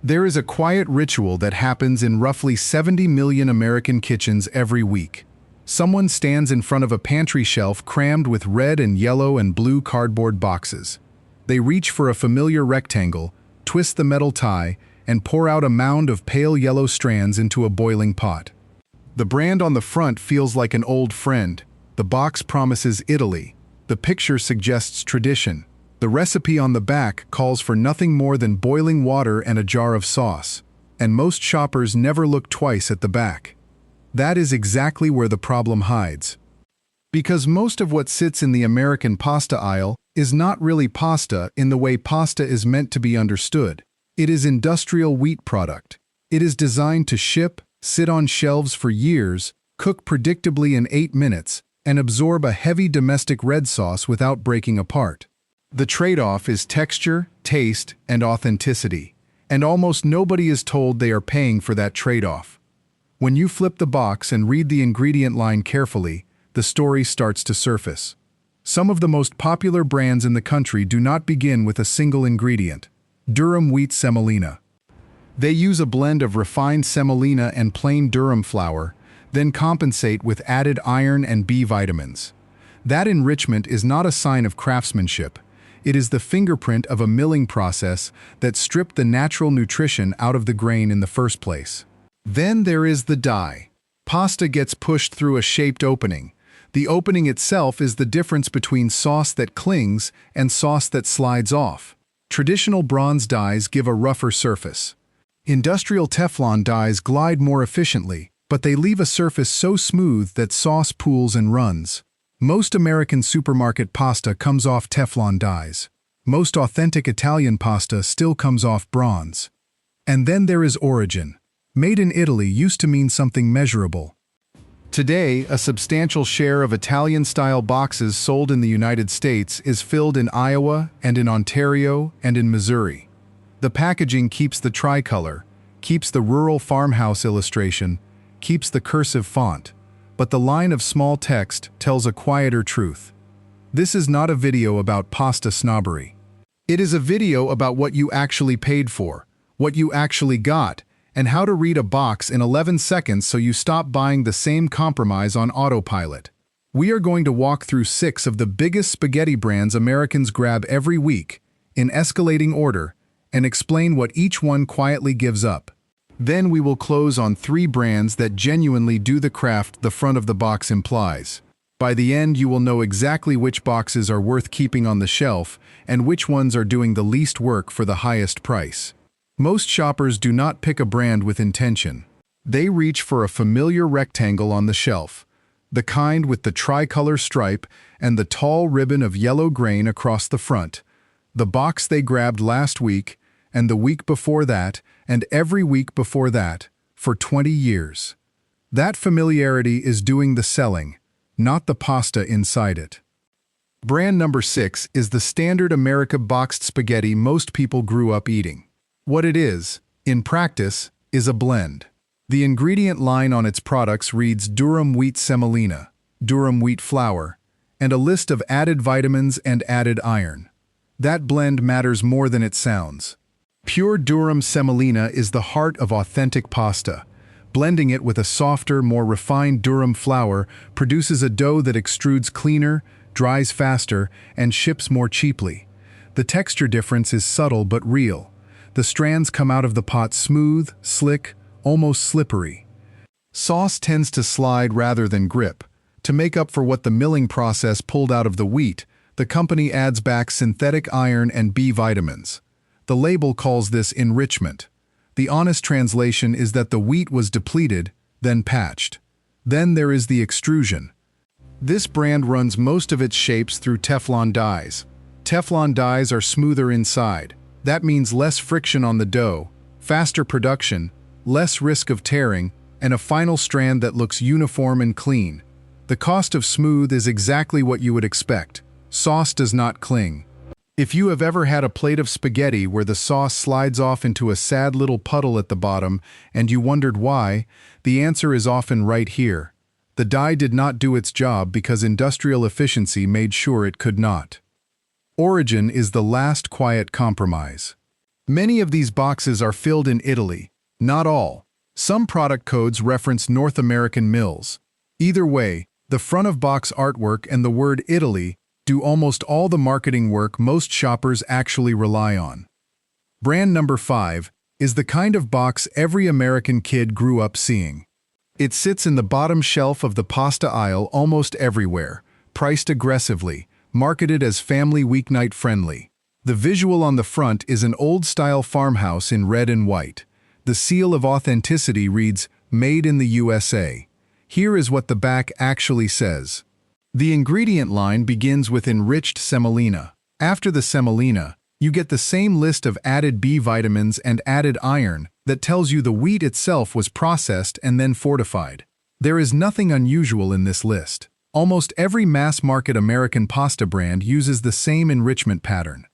There is a quiet ritual that happens in roughly 70 million American kitchens every week. Someone stands in front of a pantry shelf crammed with red and yellow and blue cardboard boxes. They reach for a familiar rectangle, twist the metal tie, and pour out a mound of pale yellow strands into a boiling pot. The brand on the front feels like an old friend. The box promises Italy. The picture suggests tradition. The recipe on the back calls for nothing more than boiling water and a jar of sauce. And most shoppers never look twice at the back. That is exactly where the problem hides. Because most of what sits in the American pasta aisle is not really pasta in the way pasta is meant to be understood. It is industrial wheat product. It is designed to ship, sit on shelves for years, cook predictably in 8 minutes, and absorb a heavy domestic red sauce without breaking apart. The trade-off is texture, taste, and authenticity, and almost nobody is told they are paying for that trade-off. When you flip the box and read the ingredient line carefully, the story starts to surface. Some of the most popular brands in the country do not begin with a single ingredient: durum wheat semolina. They use a blend of refined semolina and plain durum flour, then compensate with added iron and B vitamins. That enrichment is not a sign of craftsmanship. It is the fingerprint of a milling process that stripped the natural nutrition out of the grain in the first place. Then there is the die. Pasta gets pushed through a shaped opening. The opening itself is the difference between sauce that clings and sauce that slides off. Traditional bronze dies give a rougher surface. Industrial Teflon dies glide more efficiently, but they leave a surface so smooth that sauce pools and runs. Most American supermarket pasta comes off Teflon dies. Most authentic Italian pasta still comes off bronze. And then there is origin. Made in Italy used to mean something measurable. Today, a substantial share of Italian-style boxes sold in the United States is filled in Iowa and in Ontario and in Missouri. The packaging keeps the tricolor, keeps the rural farmhouse illustration, keeps the cursive font, but the line of small text tells a quieter truth. This is not a video about pasta snobbery. It is a video about what you actually paid for, what you actually got, and how to read a box in 11 seconds so you stop buying the same compromise on autopilot. We are going to walk through 6 of the biggest spaghetti brands Americans grab every week, in escalating order, and explain what each one quietly gives up. Then we will close on 3 brands that genuinely do the craft the front of the box implies. By the end, you will know exactly which boxes are worth keeping on the shelf and which ones are doing the least work for the highest price. Most shoppers do not pick a brand with intention. They reach for a familiar rectangle on the shelf, the kind with the tricolor stripe and the tall ribbon of yellow grain across the front, the box they grabbed last week, and the week before that, and every week before that, for 20 years. That familiarity is doing the selling, not the pasta inside it. Brand number 6 is the standard America boxed spaghetti most people grew up eating. What it is, in practice, is a blend. The ingredient line on its products reads durum wheat semolina, durum wheat flour, and a list of added vitamins and added iron. That blend matters more than it sounds. Pure durum semolina is the heart of authentic pasta. Blending it with a softer, more refined durum flour produces a dough that extrudes cleaner, dries faster, and ships more cheaply. The texture difference is subtle but real. The strands come out of the pot smooth, slick, almost slippery. Sauce tends to slide rather than grip. To make up for what the milling process pulled out of the wheat, the company adds back synthetic iron and B vitamins. The label calls this enrichment. The honest translation is that the wheat was depleted, then patched. Then there is the extrusion. This brand runs most of its shapes through Teflon dies. Teflon dies are smoother inside. That means less friction on the dough, faster production, less risk of tearing, and a final strand that looks uniform and clean. The cost of smooth is exactly what you would expect. Sauce does not cling. If you have ever had a plate of spaghetti where the sauce slides off into a sad little puddle at the bottom and you wondered why, the answer is often right here. The die did not do its job because industrial efficiency made sure it could not. Origin is the last quiet compromise. Many of these boxes are filled in Italy. Not all. Some product codes reference North American mills. Either way, the front of box artwork and the word Italy do almost all the marketing work most shoppers actually rely on. Brand number 5 is the kind of box every American kid grew up seeing. It sits in the bottom shelf of the pasta aisle almost everywhere, priced aggressively, marketed as family weeknight friendly. The visual on the front is an old-style farmhouse in red and white. The seal of authenticity reads, "Made in the USA." Here is what the back actually says. The ingredient line begins with enriched semolina. After the semolina, you get the same list of added B vitamins and added iron that tells you the wheat itself was processed and then fortified. There is nothing unusual in this list. Almost every mass-market American pasta brand uses the same enrichment pattern.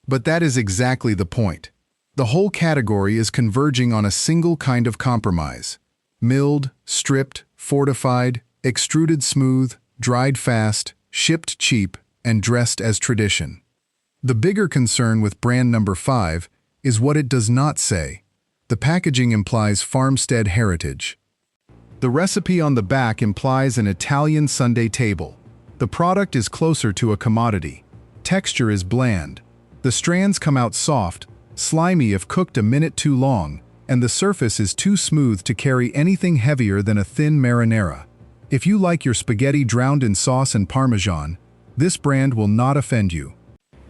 But that is exactly the point. The whole category is converging on a single kind of compromise. Milled, stripped, fortified, extruded smooth, dried fast, shipped cheap, and dressed as tradition. The bigger concern with brand number 5 is what it does not say. The packaging implies farmstead heritage. The recipe on the back implies an Italian Sunday table. The product is closer to a commodity. Texture is bland. The strands come out soft, slimy if cooked a minute too long, and the surface is too smooth to carry anything heavier than a thin marinara. If you like your spaghetti drowned in sauce and Parmesan, this brand will not offend you.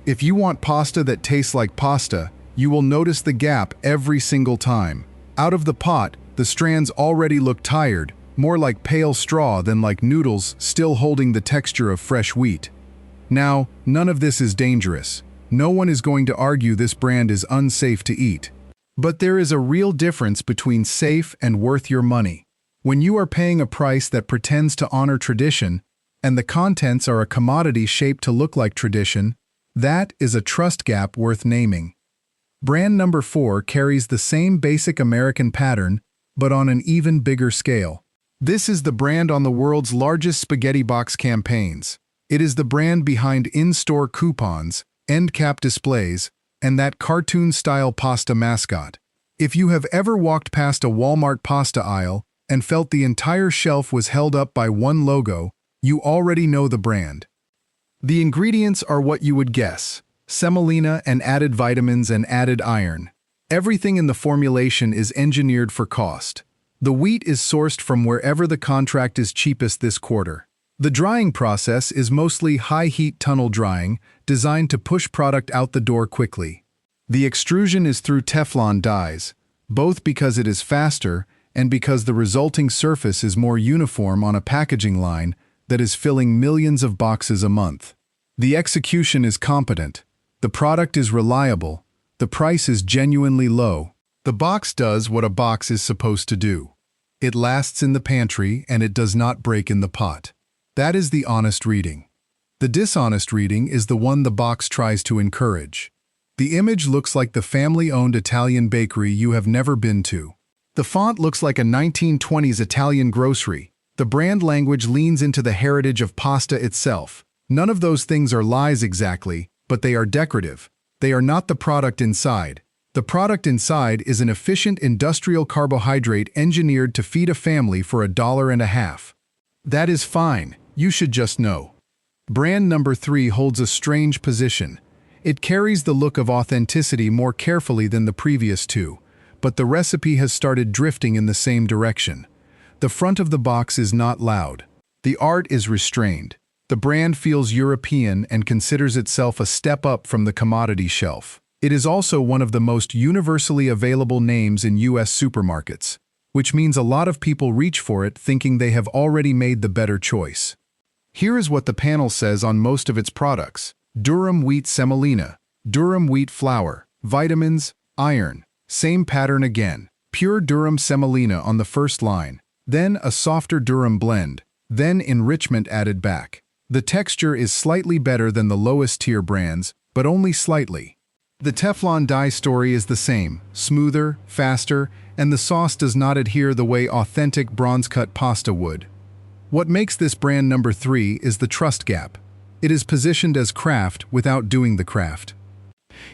If you want pasta that tastes like pasta, you will notice the gap every single time. Out of the pot, the strands already look tired, more like pale straw than like noodles still holding the texture of fresh wheat. Now, none of this is dangerous. No one is going to argue this brand is unsafe to eat. But there is a real difference between safe and worth your money. When you are paying a price that pretends to honor tradition, and the contents are a commodity shaped to look like tradition, that is a trust gap worth naming. Brand number 4 carries the same basic American pattern, but on an even bigger scale. This is the brand on the world's largest spaghetti box campaigns. It is the brand behind in-store coupons, end cap displays, and that cartoon-style pasta mascot. If you have ever walked past a Walmart pasta aisle and felt the entire shelf was held up by one logo, you already know the brand. The ingredients are what you would guess: semolina and added vitamins and added iron. Everything in the formulation is engineered for cost. The wheat is sourced from wherever the contract is cheapest this quarter. The drying process is mostly high-heat tunnel drying, designed to push product out the door quickly. The extrusion is through Teflon dies, both because it is faster and because the resulting surface is more uniform on a packaging line that is filling millions of boxes a month. The execution is competent. The product is reliable. The price is genuinely low. The box does what a box is supposed to do. It lasts in the pantry and it does not break in the pot. That is the honest reading. The dishonest reading is the one the box tries to encourage. The image looks like the family-owned Italian bakery you have never been to. The font looks like a 1920s Italian grocery. The brand language leans into the heritage of pasta itself. None of those things are lies exactly, but they are decorative. They are not the product inside. The product inside is an efficient industrial carbohydrate engineered to feed a family for $1.50. That is fine. You should just know. Brand number 3 holds a strange position. It carries the look of authenticity more carefully than the previous two, but the recipe has started drifting in the same direction. The front of the box is not loud. The art is restrained. The brand feels European and considers itself a step up from the commodity shelf. It is also one of the most universally available names in US supermarkets, which means a lot of people reach for it thinking they have already made the better choice. Here is what the panel says on most of its products: durum wheat semolina, durum wheat flour, vitamins, iron. Same pattern again. Pure durum semolina on the first line, then a softer durum blend, then enrichment added back. The texture is slightly better than the lowest tier brands, but only slightly. The Teflon die story is the same, smoother, faster, and the sauce does not adhere the way authentic bronze-cut pasta would. What makes this brand number 3 is the trust gap. It is positioned as craft without doing the craft.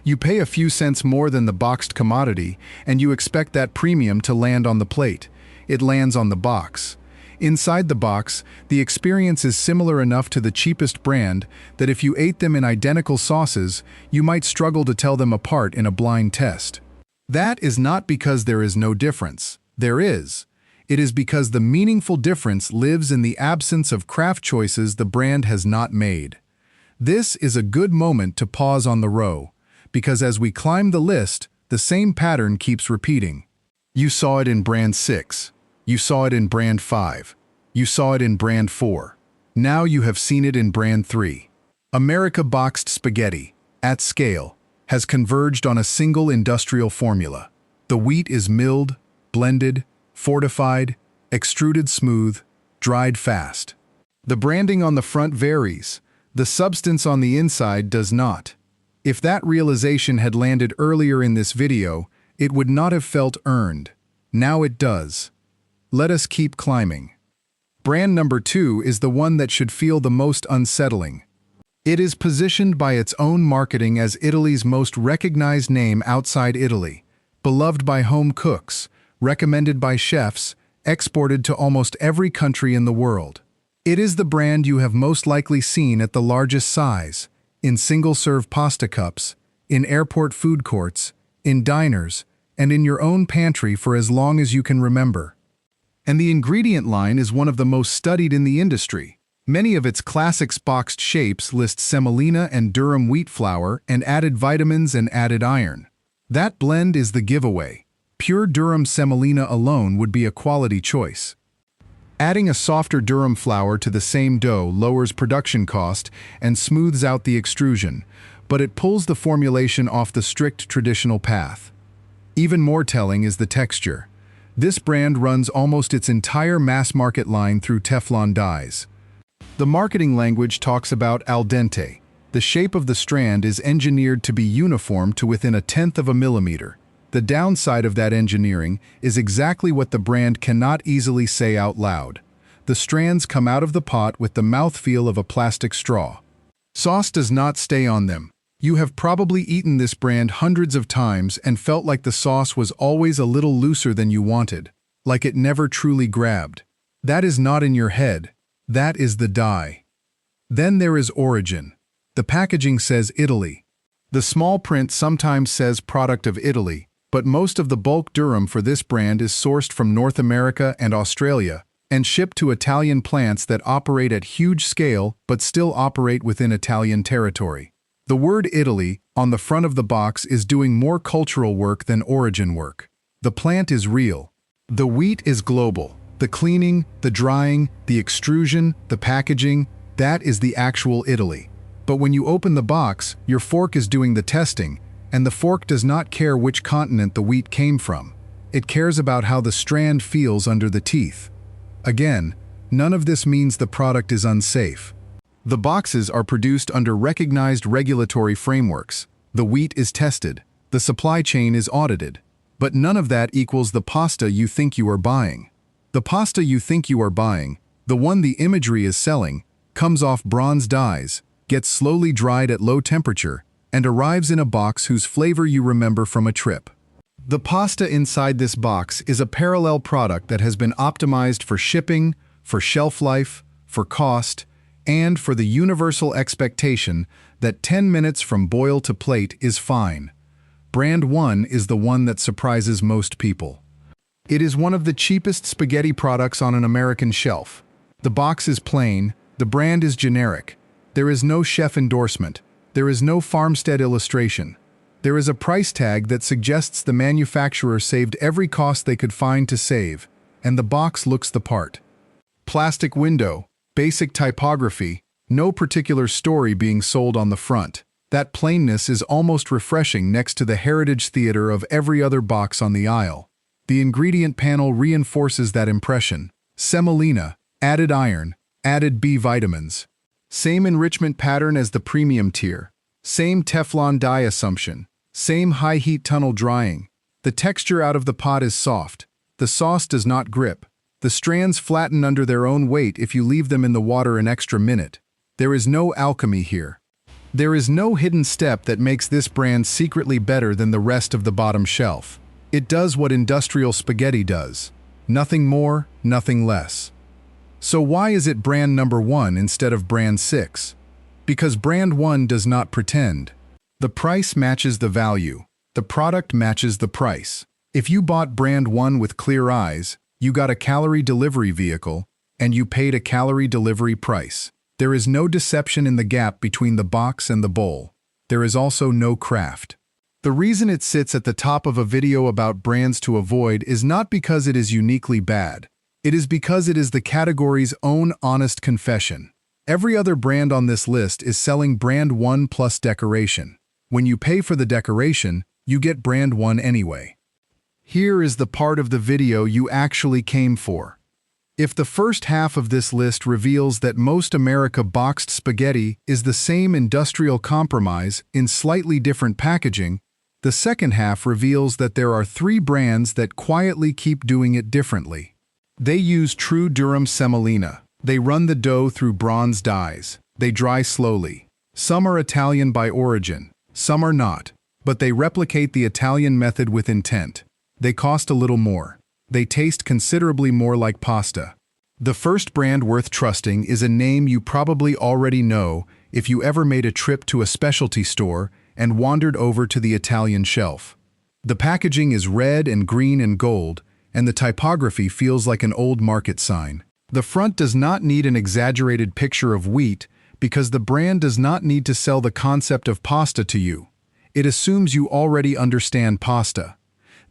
You pay a few cents more than the boxed commodity, and you expect that premium to land on the plate. It lands on the box. Inside the box, the experience is similar enough to the cheapest brand that if you ate them in identical sauces, you might struggle to tell them apart in a blind test. That is not because there is no difference. There is. It is because the meaningful difference lives in the absence of craft choices the brand has not made. This is a good moment to pause on the row, because as we climb the list, the same pattern keeps repeating. You saw it in brand 6. You saw it in brand 5. You saw it in brand 4. Now you have seen it in brand 3. America boxed spaghetti, at scale, has converged on a single industrial formula. The wheat is milled, blended, fortified, extruded smooth, dried fast. The branding on the front varies. The substance on the inside does not. If that realization had landed earlier in this video, it would not have felt earned. Now it does. Let us keep climbing. Brand number 2 is the one that should feel the most unsettling. It is positioned by its own marketing as Italy's most recognized name outside Italy, beloved by home cooks, recommended by chefs, exported to almost every country in the world. It is the brand you have most likely seen at the largest size, in single-serve pasta cups, in airport food courts, in diners, and in your own pantry for as long as you can remember. And the ingredient line is one of the most studied in the industry. Many of its classic boxed shapes list semolina and durum wheat flour and added vitamins and added iron. That blend is the giveaway. Pure durum semolina alone would be a quality choice. Adding a softer durum flour to the same dough lowers production cost and smooths out the extrusion, but it pulls the formulation off the strict traditional path. Even more telling is the texture. This brand runs almost its entire mass-market line through Teflon dies. The marketing language talks about al dente. The shape of the strand is engineered to be uniform to within 1/10 of a millimeter. The downside of that engineering is exactly what the brand cannot easily say out loud. The strands come out of the pot with the mouthfeel of a plastic straw. Sauce does not stay on them. You have probably eaten this brand hundreds of times and felt like the sauce was always a little looser than you wanted, like it never truly grabbed. That is not in your head. That is the dye. Then there is origin. The packaging says Italy. The small print sometimes says product of Italy, but most of the bulk durum for this brand is sourced from North America and Australia and shipped to Italian plants that operate at huge scale but still operate within Italian territory. The word Italy on the front of the box is doing more cultural work than origin work. The plant is real. The wheat is global. The cleaning, the drying, the extrusion, the packaging, that is the actual Italy. But when you open the box, your fork is doing the testing, and the fork does not care which continent the wheat came from. It cares about how the strand feels under the teeth. Again, none of this means the product is unsafe. The boxes are produced under recognized regulatory frameworks. The wheat is tested. The supply chain is audited. But none of that equals the pasta you think you are buying. The pasta you think you are buying, the one the imagery is selling, comes off bronze dies, gets slowly dried at low temperature, and arrives in a box whose flavor you remember from a trip. The pasta inside this box is a parallel product that has been optimized for shipping, for shelf life, for cost, and for the universal expectation that 10 minutes from boil to plate is fine. Brand 1 is the one that surprises most people. It is one of the cheapest spaghetti products on an American shelf. The box is plain, the brand is generic. There is no chef endorsement. There is no farmstead illustration. There is a price tag that suggests the manufacturer saved every cost they could find to save, and the box looks the part. Plastic window, basic typography, no particular story being sold on the front. That plainness is almost refreshing next to the heritage theater of every other box on the aisle. The ingredient panel reinforces that impression. Semolina, added iron, added B vitamins. Same enrichment pattern as the premium tier. Same Teflon dye assumption. Same high heat tunnel drying. The texture out of the pot is soft. The sauce does not grip. The strands flatten under their own weight if you leave them in the water an extra minute. There is no alchemy here. There is no hidden step that makes this brand secretly better than the rest of the bottom shelf. It does what industrial spaghetti does. Nothing more, nothing less. So why is it brand number 1 instead of brand 6? Because brand 1 does not pretend. The price matches the value. The product matches the price. If you bought brand 1 with clear eyes, you got a calorie delivery vehicle, and you paid a calorie delivery price. There is no deception in the gap between the box and the bowl. There is also no craft. The reason it sits at the top of a video about brands to avoid is not because it is uniquely bad. It is because it is the category's own honest confession. Every other brand on this list is selling brand 1 plus decoration. When you pay for the decoration, you get brand 1 anyway. Here is the part of the video you actually came for. If the first half of this list reveals that most America boxed spaghetti is the same industrial compromise in slightly different packaging, the second half reveals that there are 3 brands that quietly keep doing it differently. They use true durum semolina. They run the dough through bronze dies. They dry slowly. Some are Italian by origin, some are not, but they replicate the Italian method with intent. They cost a little more. They taste considerably more like pasta. The first brand worth trusting is a name you probably already know if you ever made a trip to a specialty store and wandered over to the Italian shelf. The packaging is red and green and gold, and the typography feels like an old market sign. The front does not need an exaggerated picture of wheat because the brand does not need to sell the concept of pasta to you. It assumes you already understand pasta.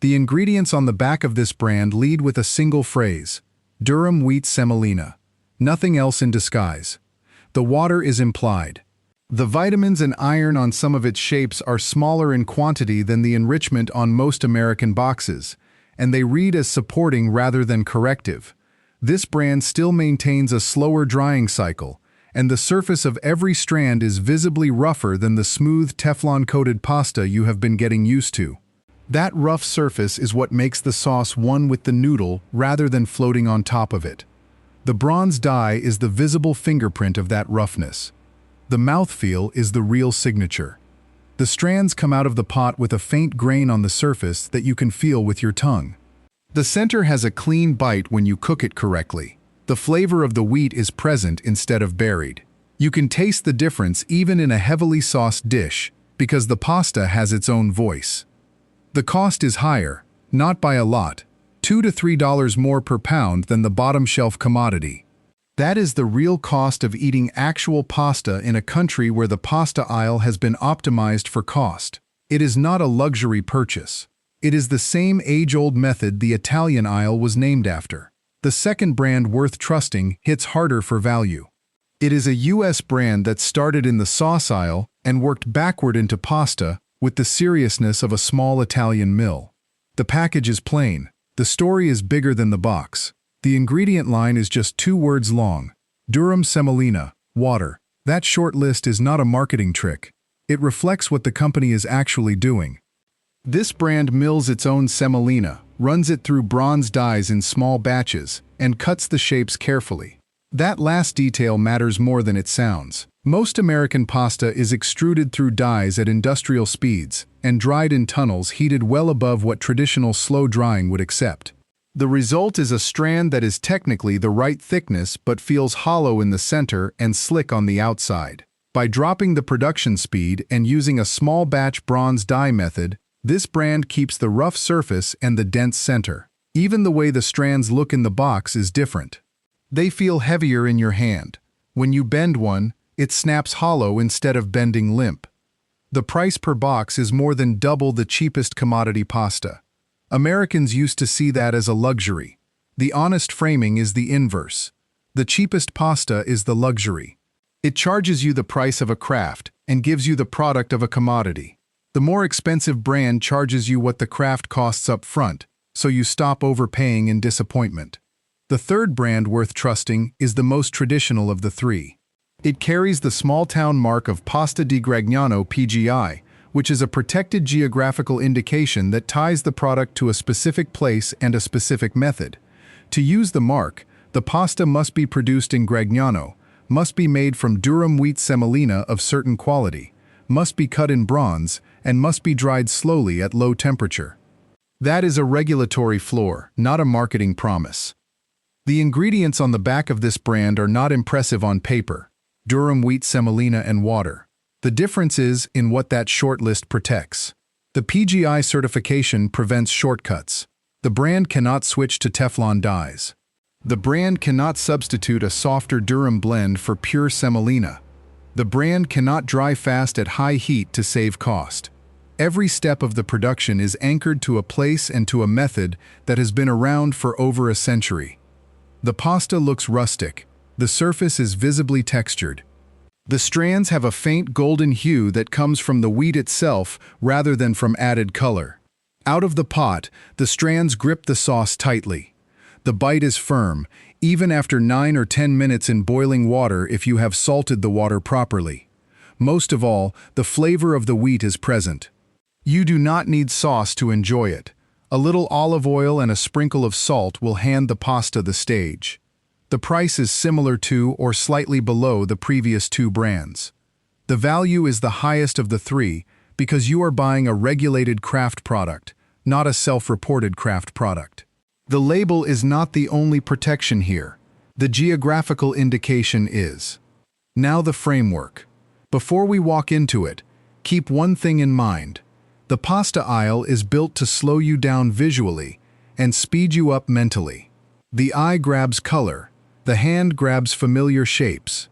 The ingredients on the back of this brand lead with a single phrase: durum wheat semolina. Nothing else in disguise. The water is implied. The vitamins and iron on some of its shapes are smaller in quantity than the enrichment on most American boxes, and they read as supporting rather than corrective. This brand still maintains a slower drying cycle, and the surface of every strand is visibly rougher than the smooth Teflon-coated pasta you have been getting used to. That rough surface is what makes the sauce one with the noodle rather than floating on top of it. The bronze die is the visible fingerprint of that roughness. The mouthfeel is the real signature. The strands come out of the pot with a faint grain on the surface that you can feel with your tongue. The center has a clean bite when you cook it correctly. The flavor of the wheat is present instead of buried. You can taste the difference even in a heavily sauced dish because the pasta has its own voice. The cost is higher, not by a lot, $2 to $3 more per pound than the bottom shelf commodity. That is the real cost of eating actual pasta in a country where the pasta aisle has been optimized for cost. It is not a luxury purchase. It is the same age-old method the Italian aisle was named after. The second brand worth trusting hits harder for value. It is a U.S. brand that started in the sauce aisle and worked backward into pasta with the seriousness of a small Italian mill. The package is plain. The story is bigger than the box. The ingredient line is just 2 words long. Durum semolina, water. That short list is not a marketing trick. It reflects what the company is actually doing. This brand mills its own semolina, runs it through bronze dies in small batches, and cuts the shapes carefully. That last detail matters more than it sounds. Most American pasta is extruded through dies at industrial speeds and dried in tunnels heated well above what traditional slow drying would accept. The result is a strand that is technically the right thickness but feels hollow in the center and slick on the outside. By dropping the production speed and using a small batch bronze die method, this brand keeps the rough surface and the dense center. Even the way the strands look in the box is different. They feel heavier in your hand. When you bend one, it snaps hollow instead of bending limp. The price per box is more than double the cheapest commodity pasta. Americans used to see that as a luxury. The honest framing is the inverse. The cheapest pasta is the luxury. It charges you the price of a craft and gives you the product of a commodity. The more expensive brand charges you what the craft costs up front, so you stop overpaying in disappointment. The third brand worth trusting is the most traditional of the 3. It carries the small-town mark of Pasta di Gragnano PGI, which is a protected geographical indication that ties the product to a specific place and a specific method. To use the mark, the pasta must be produced in Gragnano, must be made from durum wheat semolina of certain quality, must be cut in bronze, and must be dried slowly at low temperature. That is a regulatory floor, not a marketing promise. The ingredients on the back of this brand are not impressive on paper: durum wheat semolina and water. The difference is in what that short list protects. The PGI certification prevents shortcuts. The brand cannot switch to Teflon dyes. The brand cannot substitute a softer durum blend for pure semolina. The brand cannot dry fast at high heat to save cost. Every step of the production is anchored to a place and to a method that has been around for over a century. The pasta looks rustic. The surface is visibly textured. The strands have a faint golden hue that comes from the wheat itself rather than from added color. Out of the pot, the strands grip the sauce tightly. The bite is firm, even after 9 or 10 minutes in boiling water if you have salted the water properly. Most of all, the flavor of the wheat is present. You do not need sauce to enjoy it. A little olive oil and a sprinkle of salt will hand the pasta the stage. The price is similar to or slightly below the previous two brands. The value is the highest of the three because you are buying a regulated craft product, not a self-reported craft product. The label is not the only protection here. The geographical indication is. Now the framework. Before we walk into it, keep one thing in mind. The pasta aisle is built to slow you down visually and speed you up mentally. The eye grabs color. The hand grabs familiar shapes.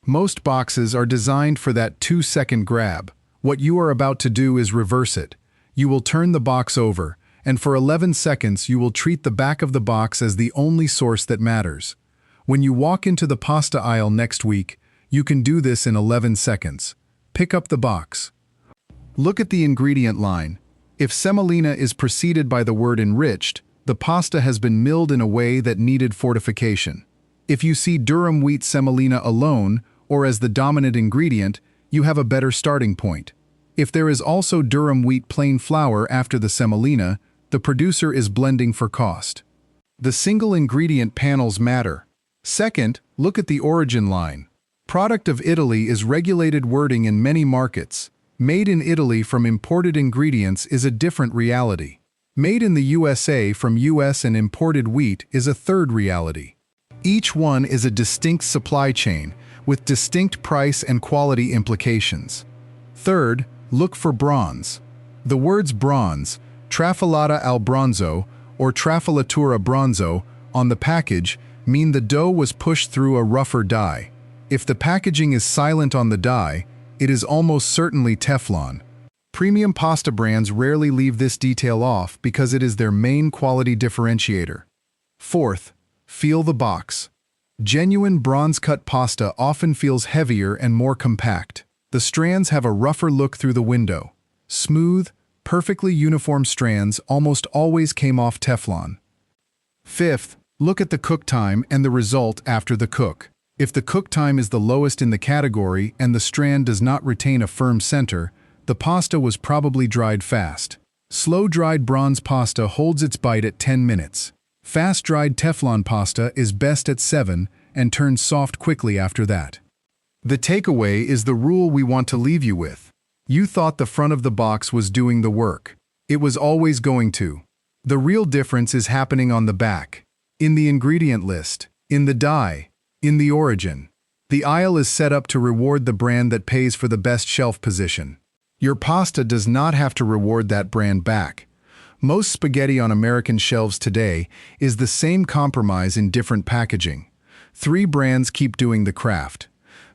Most boxes are designed for that 2-second grab. What you are about to do is reverse it. You will turn the box over, and for 11 seconds you will treat the back of the box as the only source that matters. When you walk into the pasta aisle next week, you can do this in 11 seconds. Pick up the box. Look at the ingredient line. If semolina is preceded by the word enriched, the pasta has been milled in a way that needed fortification. If you see durum wheat semolina alone, or as the dominant ingredient, you have a better starting point. If there is also durum wheat plain flour after the semolina, the producer is blending for cost. The single ingredient panels matter. Second, look at the origin line. Product of Italy is regulated wording in many markets. Made in Italy from imported ingredients is a different reality. Made in the USA from US and imported wheat is a third reality. Each one is a distinct supply chain with distinct price and quality implications. Third, look for bronze. The words bronze, trafilata al bronzo or trafalatura bronzo, on the package mean the dough was pushed through a rougher die. If the packaging is silent on the die, it is almost certainly Teflon. Premium pasta brands rarely leave this detail off because it is their main quality differentiator. Fourth, feel the box. Genuine bronze-cut pasta often feels heavier and more compact. The strands have a rougher look through the window. Smooth, perfectly uniform strands almost always came off Teflon. Fifth, look at the cook time and the result after the cook. If the cook time is the lowest in the category and the strand does not retain a firm center, the pasta was probably dried fast. Slow-dried bronze pasta holds its bite at 10 minutes. Fast-dried Teflon pasta is best at 7 and turns soft quickly after that. The takeaway is the rule we want to leave you with. You thought the front of the box was doing the work. It was always going to. The real difference is happening on the back. In the ingredient list, in the die, in the origin. The aisle is set up to reward the brand that pays for the best shelf position. Your pasta does not have to reward that brand back. Most spaghetti on American shelves today is the same compromise in different packaging. 3 brands keep doing the craft.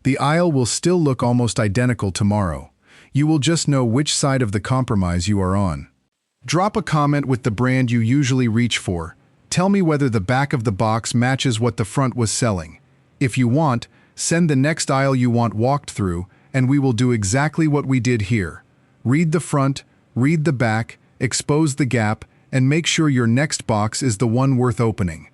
The aisle will still look almost identical tomorrow. You will just know which side of the compromise you are on. Drop a comment with the brand you usually reach for. Tell me whether the back of the box matches what the front was selling. If you want, send the next aisle you want walked through, and we will do exactly what we did here. Read the front, read the back, expose the gap, and make sure your next box is the one worth opening.